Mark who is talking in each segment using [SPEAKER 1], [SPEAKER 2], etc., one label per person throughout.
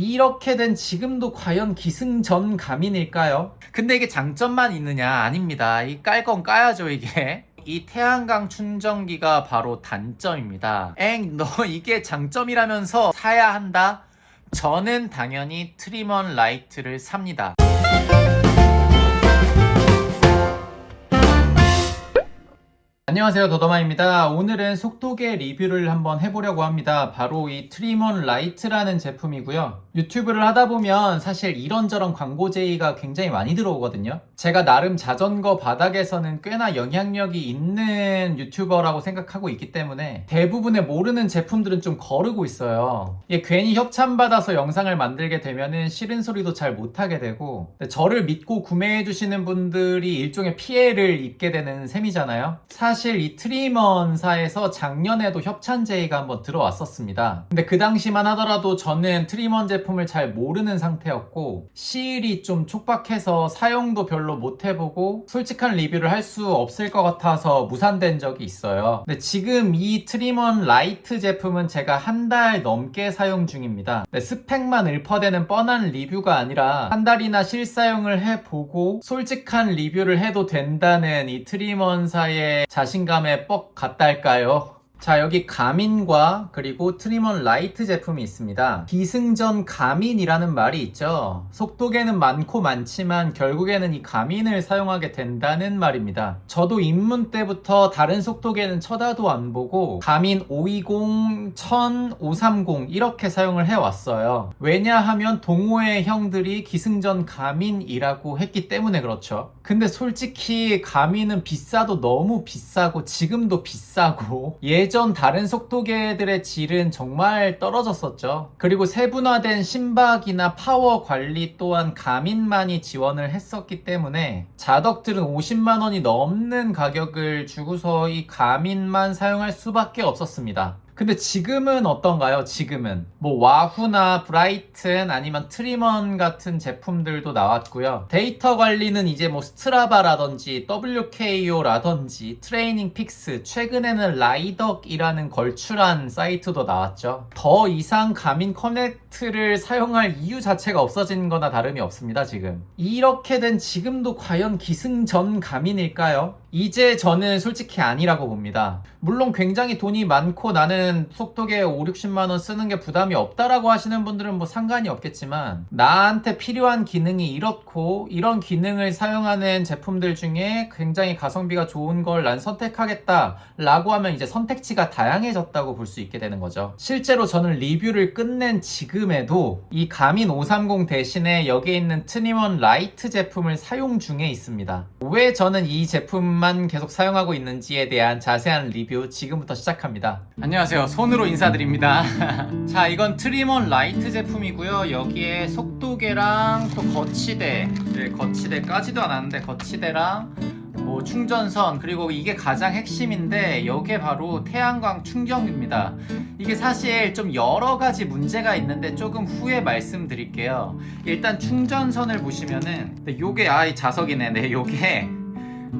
[SPEAKER 1] 이렇게 된 지금도 과연 기승전감인일까요? 근데 이게 장점만 있느냐? 아닙니다. 이 깔 건 까야죠, 이게. 이 태양광 충전기가 바로 단점입니다. 너 이게 장점이라면서 사야 한다? 저는 당연히 트리먼 라이트를 삽니다. 안녕하세요, 더더마입니다. 오늘은 속도계 리뷰를 한번 해보려고 합니다. 바로 이 트리먼 라이트라는 제품이고요. 유튜브를 하다 보면 사실 이런저런 광고 제의가 굉장히 많이 들어오거든요. 제가 나름 자전거 바닥에서는 꽤나 영향력이 있는 유튜버라고 생각하고 있기 때문에 대부분의 모르는 제품들은 좀 거르고 있어요. 이게 괜히 협찬받아서 영상을 만들게 되면은 싫은 소리도 잘 못하게 되고, 저를 믿고 구매해주시는 분들이 일종의 피해를 입게 되는 셈이잖아요. 사실 이 트리먼사에서 작년에도 협찬 제의가 한번 들어왔었습니다. 근데 그 당시만 하더라도 저는 트리먼 제품을 잘 모르는 상태였고 시일이 좀 촉박해서 사용도 별로 못 해보고 솔직한 리뷰를 할 수 없을 것 같아서 무산된 적이 있어요. 근데 지금 이 트리먼 라이트 제품은 제가 한 달 넘게 사용 중입니다. 스펙만 읊어대는 뻔한 리뷰가 아니라 한 달이나 실사용을 해보고 솔직한 리뷰를 해도 된다는 이 트리먼사의 자신감에 뻑 같달까요? 자, 여기 가민과 그리고 트리먼 라이트 제품이 있습니다. 기승전 가민이라는 말이 있죠. 속도계는 많고 많지만 결국에는 이 가민을 사용하게 된다는 말입니다. 저도 입문 때부터 다른 속도계는 쳐다도 안 보고 가민 520, 1000, 530 이렇게 사용을 해왔어요. 왜냐하면 동호회 형들이 기승전 가민이라고 했기 때문에 그렇죠. 근데 솔직히 가민은 비싸도 너무 비싸고 지금도 비싸고 예전 다른 속도계들의 질은 정말 떨어졌었죠. 그리고 세분화된 심박이나 파워 관리 또한 가민만이 지원을 했었기 때문에 자덕들은 50만원이 넘는 가격을 주고서 이 가민만 사용할 수밖에 없었습니다. 근데 지금은 어떤가요? 지금은 뭐 와후나 브라이튼 아니면 트리먼 같은 제품들도 나왔고요. 데이터 관리는 이제 뭐 스트라바라든지 WKO라든지 트레이닝 픽스, 최근에는 라이덕이라는 걸출한 사이트도 나왔죠. 더 이상 가민 커넥트를 사용할 이유 자체가 없어진 거나 다름이 없습니다. 지금 이렇게 된 지금도 과연 기승전감인일까요? 이제 저는 솔직히 아니라고 봅니다. 물론 굉장히 돈이 많고 나는 속도계 5, 60만원 쓰는 게 부담이 없다라고 하시는 분들은 뭐 상관이 없겠지만 나한테 필요한 기능이 이렇고 이런 기능을 사용하는 제품들 중에 굉장히 가성비가 좋은 걸 난 선택하겠다 라고 하면 이제 선택지가 다양해졌다고 볼 수 있게 되는 거죠. 실제로 저는 리뷰를 끝낸 지금에도 이 가민 530 대신에 여기에 있는 트리먼 라이트 제품을 사용 중에 있습니다. 왜 저는 이 제품만 계속 사용하고 있는지에 대한 자세한 리뷰 지금부터 시작합니다. 안녕하세요, 손으로 인사드립니다. 자, 이건 트리먼 라이트 제품이고요. 여기에 속도계랑 또 거치대, 거치대까지도 안 하는데 거치대랑 뭐 충전선, 그리고 이게 가장 핵심인데 이게 바로 태양광 충전기입니다. 이게 사실 좀 여러 가지 문제가 있는데 조금 후에 말씀드릴게요. 일단 충전선을 보시면은 요게 이 자석이네. 네,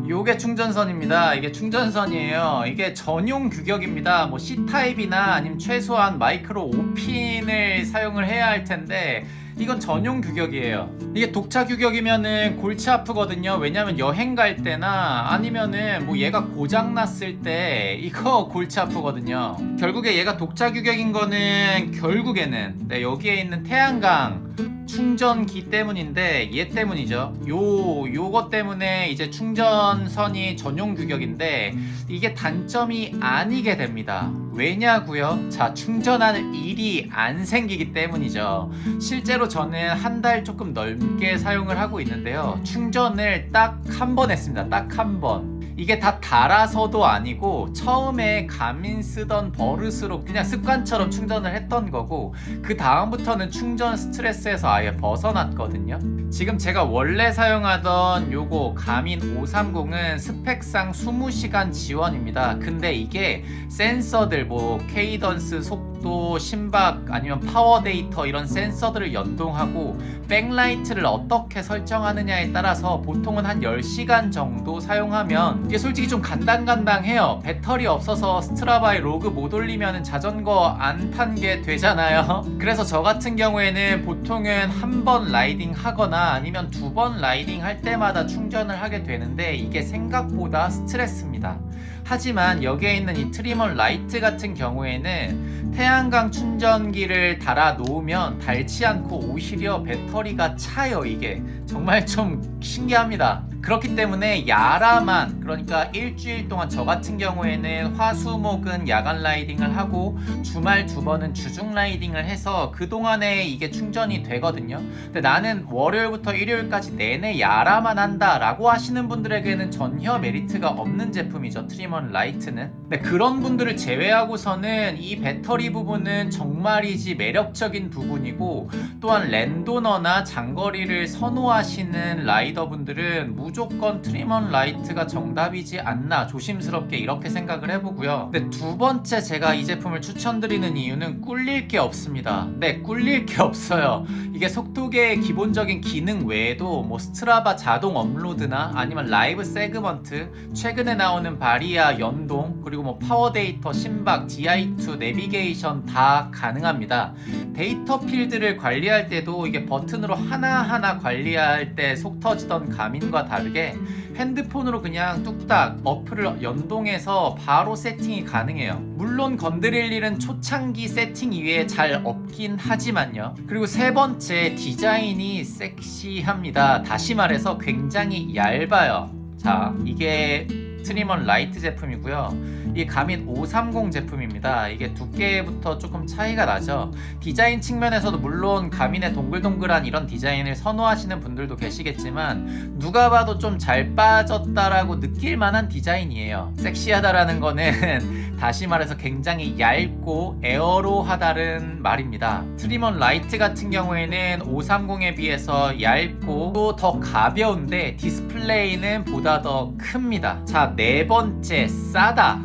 [SPEAKER 1] 요게 충전선입니다. 이게 충전선이에요. 이게 전용 규격입니다. 뭐 C타입이나 아니면 최소한 마이크로 5핀을 사용을 해야 할 텐데 이건 전용 규격이에요. 이게 독차 규격이면은 골치 아프거든요. 왜냐면 여행 갈 때나 아니면은 뭐 얘가 고장 났을 때 이거 골치 아프거든요. 결국에 얘가 독차 규격인 거는 결국에는 여기에 있는 태양광 충전기 때문인데 얘 때문이죠. 요거 때문에 이제 충전선이 전용 규격인데 이게 단점이 아니게 됩니다. 왜냐고요? 자, 충전할 일이 안 생기기 때문이죠. 실제로 저는 한 달 조금 넘게 사용을 하고 있는데요. 충전을 딱 한 번 했습니다. 딱 한 번. 이게 다 달아서도 아니고 처음에 가민 쓰던 버릇으로 그냥 습관처럼 충전을 했던 거고 그 다음부터는 충전 스트레스에서 아예 벗어났거든요. 지금 제가 원래 사용하던 요거 가민 530은 스펙상 20시간 지원입니다. 근데 이게 센서들 뭐 케이던스, 속도, 또 심박 아니면 파워 데이터 이런 센서들을 연동하고 백라이트를 어떻게 설정하느냐에 따라서 보통은 한 10시간 정도 사용하면 이게 솔직히 좀 간당간당해요. 배터리 없어서 스트라바에 로그 못 올리면 자전거 안 탄 게 되잖아요. 그래서 저 같은 경우에는 보통은 한 번 라이딩 하거나 아니면 2번 라이딩 할 때마다 충전을 하게 되는데 이게 생각보다 스트레스입니다. 하지만 여기에 있는 이 트리먼 라이트 같은 경우에는 태양광 충전기를 달아 놓으면 닳지 않고 오히려 배터리가 차요. 이게 정말 좀 신기합니다. 그렇기 때문에 야라만, 그러니까 일주일 동안 저 같은 경우에는 화수목은 야간 라이딩을 하고 주말 2번은 주중 라이딩을 해서 그동안에 이게 충전이 되거든요. 근데 나는 월요일부터 일요일까지 내내 야라만 한다 라고 하시는 분들에게는 전혀 메리트가 없는 제품이죠, 트리먼 라이트는. 근데 그런 분들을 제외하고서는 이 배터리 부분은 정말이지 매력적인 부분이고, 또한 랜도너나 장거리를 선호하시는 라이더분들은 무조건 트리먼 라이트가 정답이지 않나 조심스럽게 이렇게 생각을 해보고요. 근데 두 번째 제가 이 제품을 추천드리는 이유는 꿀릴 게 없습니다. 네, 꿀릴 게 없어요. 이게 속도계의 기본적인 기능 외에도 뭐 스트라바 자동 업로드나 아니면 라이브 세그먼트, 최근에 나오는 바리아 연동, 그리고 뭐 파워 데이터, 심박, DI2, 내비게이션 다 가능합니다. 데이터 필드를 관리할 때도 이게 버튼으로 하나하나 관리할 때 속 터지던 가민과 다르게 핸드폰으로 그냥 뚝딱 어플을 연동해서 바로 세팅이 가능해요. 물론 건드릴 일은 초창기 세팅 이외에 잘 없긴 하지만요. 그리고 세 번째, 디자인이 섹시합니다. 다시 말해서 굉장히 얇아요. 자, 이게 트리먼 라이트 제품이고요. 이게 가민 530 제품입니다. 이게 두께부터 조금 차이가 나죠. 디자인 측면에서도 물론 가민의 동글동글한 이런 디자인을 선호하시는 분들도 계시겠지만 누가 봐도 좀 잘 빠졌다라고 느낄 만한 디자인이에요. 섹시하다라는 거는 다시 말해서 굉장히 얇고 에어로하다는 말입니다. 트리먼 라이트 같은 경우에는 530에 비해서 얇고 또 더 가벼운데 디스플레이는 보다 더 큽니다. 자, 네 번째, 싸다.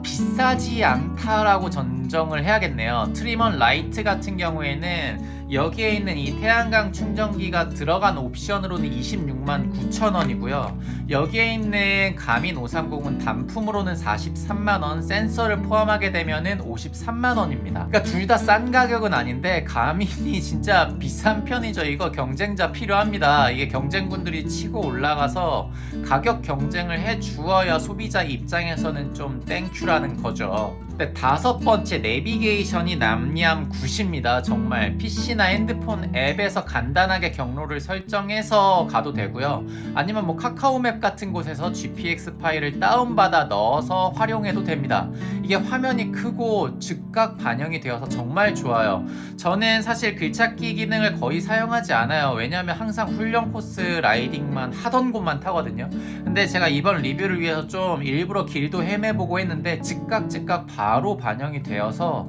[SPEAKER 1] 비싸지 않다라고 전정을 해야겠네요. 트리먼 라이트 같은 경우에는 여기에 있는 이 태양광 충전기가 들어간 옵션으로는 26만 9천 원이고요. 여기에 있는 가민 530은 단품으로는 43만 원, 센서를 포함하게 되면은 53만 원입니다. 그러니까 둘 다 싼 가격은 아닌데 가민이 진짜 비싼 편이죠. 이거 경쟁자 필요합니다. 이게 경쟁군들이 치고 올라가서 가격 경쟁을 해 주어야 소비자 입장에서는 좀 땡큐라는 거죠. 근데 다섯 번째, 내비게이션이 남냠 굿입니다. 정말 PC나 핸드폰 앱에서 간단하게 경로를 설정해서 가도 되고요. 아니면 뭐 카카오맵 같은 곳에서 GPX 파일을 다운받아 넣어서 활용해도 됩니다. 이게 화면이 크고 즉각 반영이 되어서 정말 좋아요. 저는 사실 글찾기 기능을 거의 사용하지 않아요. 왜냐하면 항상 훈련 코스 라이딩만 하던 곳만 타거든요. 근데 제가 이번 리뷰를 위해서 좀 일부러 길도 헤매보고 했는데 즉각 바로 반영이 되어서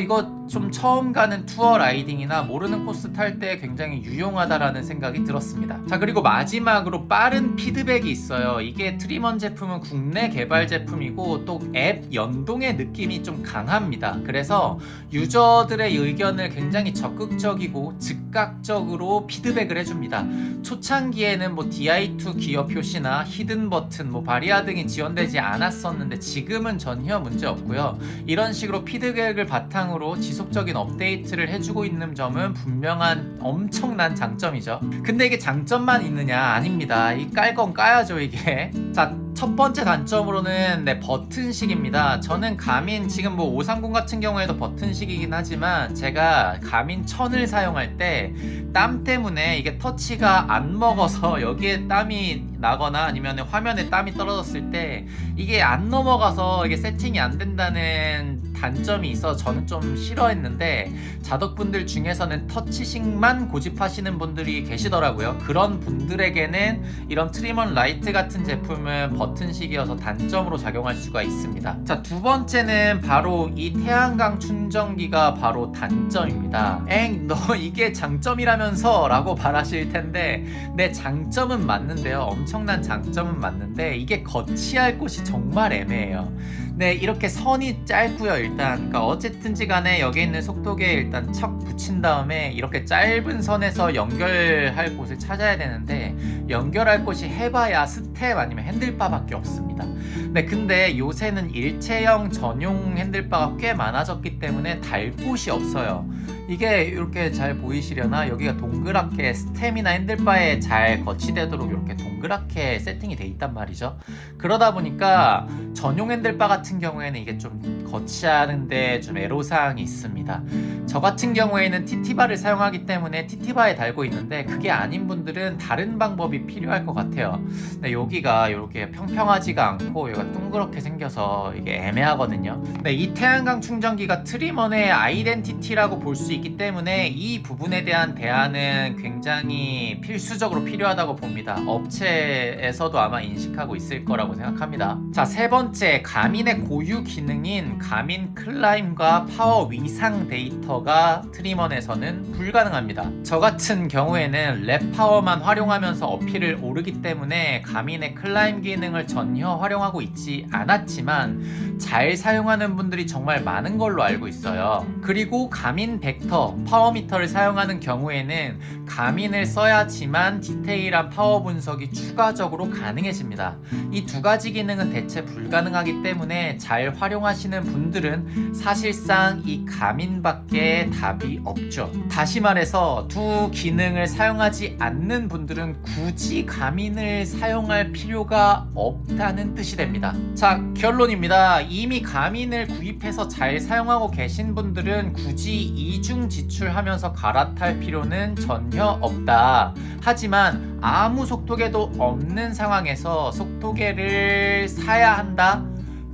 [SPEAKER 1] 이거 좀 처음 가는 투어 라이딩이나 모르는 코스 탈 때 굉장히 유용하다라는 생각이 들었습니다. 자, 그리고 마지막으로 빠른 피드백이 있어요. 이게 트리먼 제품은 국내 개발 제품이고 또 앱 연동의 느낌이 좀 강합니다. 그래서 유저들의 의견을 굉장히 적극적이고 즉각적으로 피드백을 해줍니다. 초창기에는 뭐 DI2 기어 표시나 히든 버튼, 뭐 바리아 등이 지원되지 않았었는데 지금은 전혀 문제 없고요. 이런 식으로 피드백을 바탕으로 지속적인 업데이트를 해주고 있는 점은 분명한 엄청난 장점이죠. 근데 이게 장점만 있느냐? 아닙니다. 이 깔 건 까야죠, 이게. 자, 첫 번째 단점으로는 버튼식입니다. 저는 가민 지금 뭐 530 같은 경우에도 버튼식이긴 하지만 제가 가민 1000을 사용할 때 땀 때문에 이게 터치가 안 먹어서 여기에 땀이 나거나 아니면 화면에 땀이 떨어졌을 때 이게 안 넘어가서 이게 세팅이 안 된다는 단점이 있어서 저는 좀 싫어했는데 자덕분들 중에서는 터치식만 고집하시는 분들이 계시더라고요. 그런 분들에게는 이런 트리먼 라이트 같은 제품은 버튼식이어서 단점으로 작용할 수가 있습니다. 자, 두 번째는 바로 이 태양광 충전기가 바로 단점입니다. 너 이게 장점이라면서 라고 말하실 텐데 네, 장점은 맞는데요. 엄청난 장점은 맞는데 이게 거치할 곳이 정말 애매해요. 네, 이렇게 선이 짧고요. 일단 그러니까 어쨌든지 간에 여기 있는 속도계에 일단 척 붙인 다음에 이렇게 짧은 선에서 연결할 곳을 찾아야 되는데, 연결할 곳이 해봐야 스텝 아니면 핸들바밖에 없습니다. 네, 근데 요새는 일체형 전용 핸들바가 꽤 많아졌기 때문에 달 곳이 없어요. 이게 이렇게 잘 보이시려나? 여기가 동그랗게 스템이나 핸들바에 잘 거치되도록 이렇게 동그랗게 세팅이 돼 있단 말이죠. 그러다 보니까 전용 핸들바 같은 경우에는 이게 좀 거치하는데 좀 애로사항이 있습니다. 저 같은 경우에는 TT바를 사용하기 때문에 TT바에 달고 있는데, 그게 아닌 분들은 다른 방법이 필요할 것 같아요. 근데 여기가 이렇게 평평하지가 않고 여기가 둥그렇게 생겨서 이게 애매하거든요. 네, 이 태양광 충전기가 트리먼의 아이덴티티라고 볼 수 있기 때문에 이 부분에 대한 대안은 굉장히 필수적으로 필요하다고 봅니다. 업체에서도 아마 인식하고 있을 거라고 생각합니다. 자, 세 번째, 가민의 고유 기능인 가민 클라임과 파워 위상 데이터가 트리먼에서는 불가능합니다. 저 같은 경우에는 랩 파워만 활용하면서 어필을 오르기 때문에 가민의 클라임 기능을 전혀 활용하고 있지 않았지만 잘 사용하는 분들이 정말 많은 걸로 알고 있어요. 그리고 가민 벡터 파워미터를 사용하는 경우에는 가민을 써야지만 디테일한 파워 분석이 추가적으로 가능해집니다. 이 두 가지 기능은 대체 불가능하기 때문에 잘 활용하시는 분들은 사실상 이 가민밖에 답이 없죠. 다시 말해서 두 기능을 사용하지 않는 분들은 굳이 가민을 사용할 필요가 없다는 뜻이 됩니다. 자, 결론입니다. 이미 가민을 구입해서 잘 사용하고 계신 분들은 굳이 이중 지출하면서 갈아탈 필요는 전혀 없다. 하지만 아무 속도계도 없는 상황에서 속도계를 사야 한다?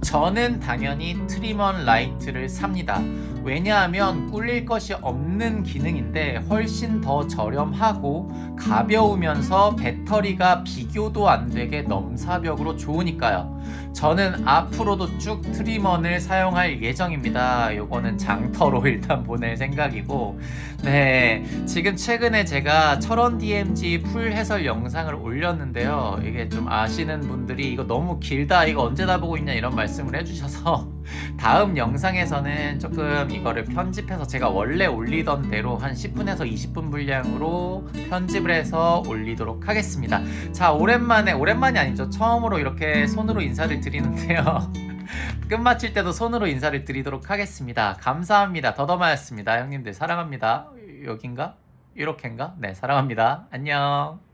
[SPEAKER 1] 저는 당연히 트리먼 라이트를 삽니다. 왜냐하면 꿀릴 것이 없는 기능인데 훨씬 더 저렴하고 가벼우면서 배터리가 비교도 안 되게 넘사벽으로 좋으니까요. 저는 앞으로도 쭉 트리먼을 사용할 예정입니다. 요거는 장터로 일단 보낼 생각이고, 네, 지금 최근에 제가 철원 DMG 풀 해설 영상을 올렸는데요. 이게 좀 아시는 분들이 이거 너무 길다, 이거 언제 다 보고 있냐 이런 말씀을 해주셔서 다음 영상에서는 조금 이거를 편집해서 제가 원래 올리던 대로 한 10분에서 20분 분량으로 편집을 해서 올리도록 하겠습니다. 자, 오랜만이 아니죠. 처음으로 이렇게 손으로 인사를 드리는데요. 끝마칠 때도 손으로 인사를 드리도록 하겠습니다. 감사합니다. 더더마였습니다. 형님들 사랑합니다. 여긴가? 이렇게인가? 네, 사랑합니다. 안녕.